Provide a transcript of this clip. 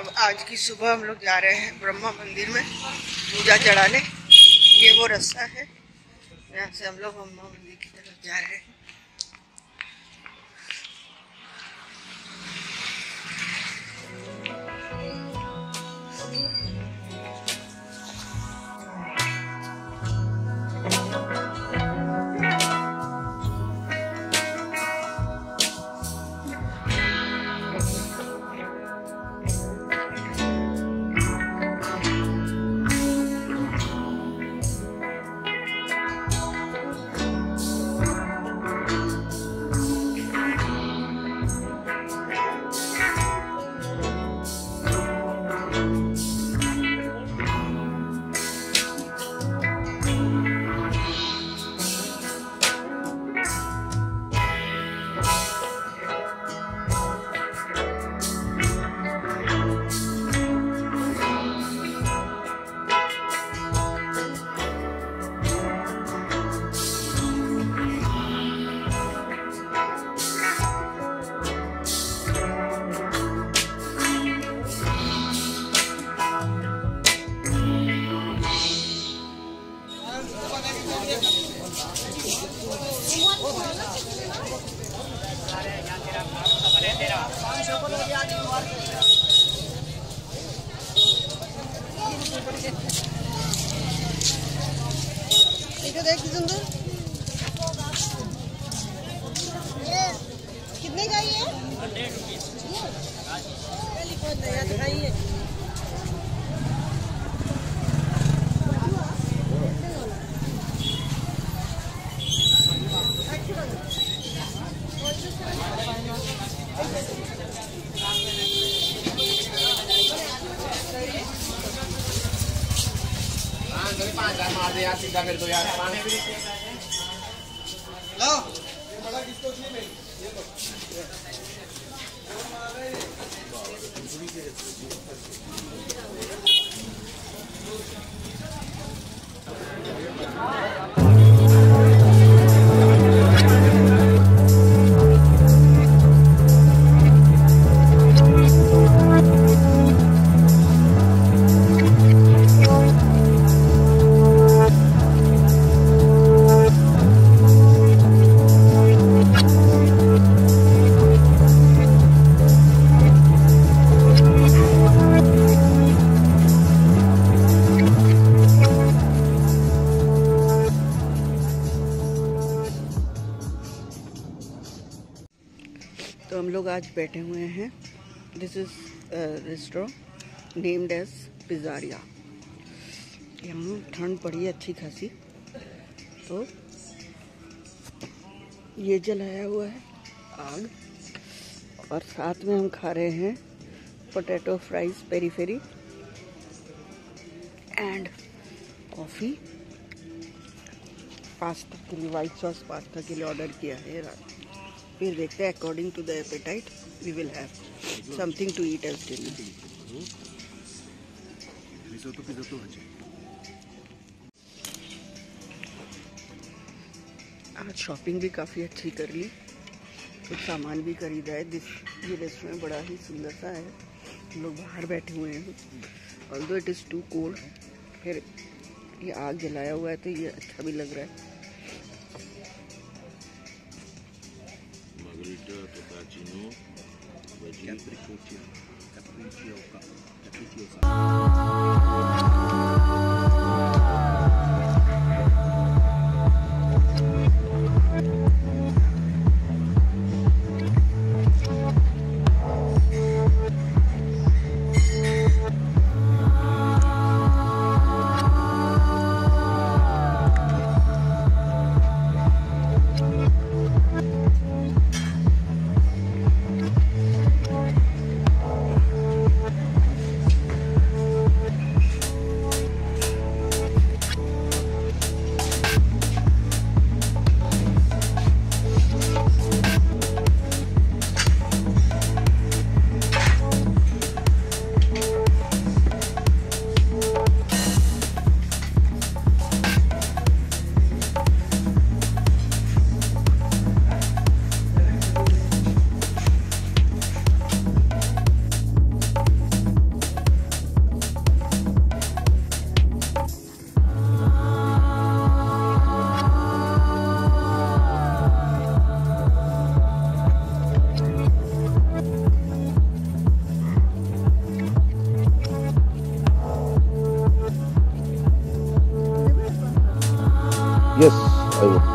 अब आज की सुबह हम लोग जा रहे हैं ब्रह्मा मंदिर में पूजा चढ़ाने। ये वो रास्ता है, यहाँ से हम लोग ब्रह्मा मंदिर की तरफ जा रहे हैं। देख सुंदर कितने का ये 100 रुपीस दिखाइए। मार दे यार, सीधा कर दो यार। पानी भी लो, बड़ा डिस्को नहीं मिल ये लो। तो हम लोग आज बैठे हुए हैं। This is restaurant named as pizzeria. यहाँ ठंड पड़ी है अच्छी खासी, तो ये जलाया हुआ है आग, और साथ में हम खा रहे हैं potato fries peri peri and coffee. Pasta के लिए, वाइट सॉस पास्ता के लिए ऑर्डर किया है रात। फिर देखते हैं, according to the appetite we will have something to eat as dinner. आज शॉपिंग भी काफ़ी अच्छी कर ली, कुछ सामान भी खरीदा है। ये रेस्टोरेंट बड़ा ही सुंदर सा है। हम लोग बाहर बैठे हुए हैं, although it is too cold. फिर ये आग जलाया हुआ है तो ये अच्छा भी लग रहा है। Yes, I would.